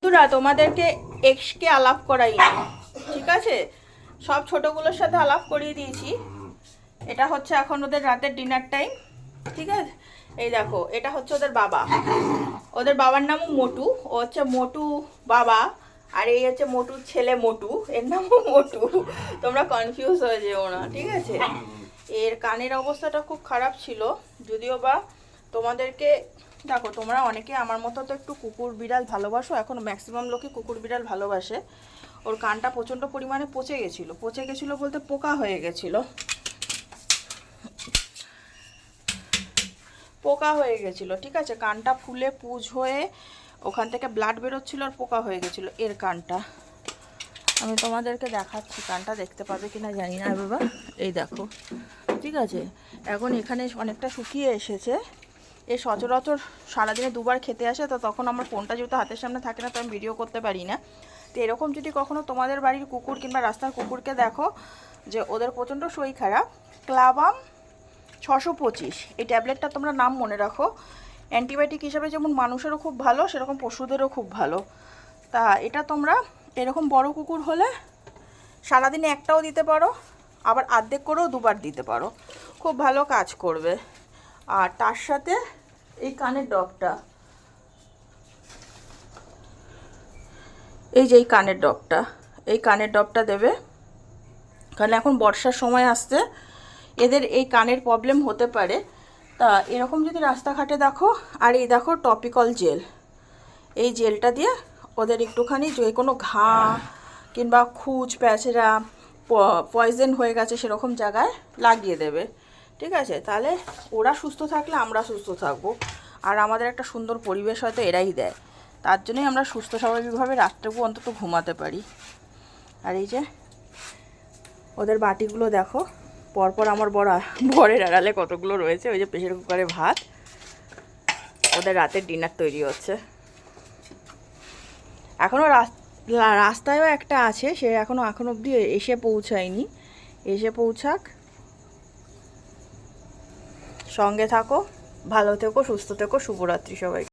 বন্ধুরা তোমাদেরকে এক্সকে আলাপ করাইনি, ঠিক আছে? সব ছোটগুলোর সাথে আলাপ করিয়ে দিয়েছি। এটা হচ্ছে এখন ওদের রাতের ডিনার টাইম, ঠিক আছে? এই দেখো, এটা হচ্ছে ওদের বাবা। ওদের বাবার নামও মোটু, ও হচ্ছে মোটু বাবা। আর এই হচ্ছে মোটুর ছেলে মোটু, এর নামও মোটু। তোমরা কনফিউজ হয়ে যেও না, ঠিক আছে? এর কানের অবস্থাটা খুব খারাপ ছিল, যদিও বা তোমাদেরকে দেখো, তোমরা অনেকে আমার মতো তো একটু কুকুর বিড়াল ভালোবাসো, এখন ম্যাক্সিমাম লোকই কুকুর বিড়াল ভালোবাসে। ওর কানটা প্রচণ্ড পরিমাণে পচে গেছিলো বলতে পোকা হয়ে গেছিলো, ঠিক আছে? কানটা ফুলে পুজ হয়ে ওখান থেকে ব্লাড বেরোচ্ছিলো আর পোকা হয়ে গেছিলো এর কানটা। আমি তোমাদেরকে দেখাচ্ছি, কানটা দেখতে পাবে কিনা জানি না বাবা। এই দেখো, ঠিক আছে? এখন এখানে অনেকটা শুকিয়ে এসেছে। এ সচরাচর সারাদিনে দুবার খেতে আসে, তো তখন আমার ফোনটা যেহেতু হাতের সামনে থাকে না, তো আমি ভিডিও করতে পারি না। তো এরকম যদি কখনো তোমাদের বাড়ির কুকুর কিংবা রাস্তার কুকুরকে দেখো যে ওদের প্রচণ্ড শরীর খারাপ, ক্লাবাম 625 এই ট্যাবলেটটা তোমরা নাম মনে রাখো। অ্যান্টিবায়োটিক হিসাবে যেমন মানুষেরও খুব ভালো, সেরকম পশুদেরও খুব ভালো। তা এটা তোমরা এরকম বড় কুকুর হলে সারাদিনে একটাও দিতে পারো, আবার অর্ধেক করেও দুবার দিতে পারো, খুব ভালো কাজ করবে। আর তার সাথে এই কানের ডগটা, এই যে এই কানের ডগটা দেবে, কারণ এখন বর্ষার সময় আসছে, এদের এই কানের প্রবলেম হতে পারে। তা এরকম যদি রাস্তাঘাটে দেখো, আর এই দেখো টপিক্যাল জেল, এই জেলটা দিয়ে ওদের একটুখানি যে কোনো ঘা কিংবা খুঁজ প্যাঁচড়া পয়জন হয়ে গেছে সেরকম জায়গায় লাগিয়ে দেবে, ঠিক আছে? তাহলে ওরা সুস্থ থাকলে আমরা সুস্থ থাকবো, আর আমাদের একটা সুন্দর পরিবেশ হয়তো এরাই দেয়। তার জন্যই আমরা সুস্থ স্বাভাবিকভাবে রাত্রেও অন্তত ঘুমাতে পারি। আর এই যে ওদের বাটিগুলো দেখো, পরপর আমার বরের আড়ালে কতগুলো রয়েছে। ওই যে প্রেশার কুকারে ভাত, ওদের রাতের ডিনার তৈরি হচ্ছে। এখনও রাস্তায়ও একটা আছে, সে এখনো অবধি এসে পৌঁছায়নি। এসে পৌঁছাক, সঙ্গে থাকো, ভালো থেকো, সুস্থ থেকো। শুভরাত্রি সবাই।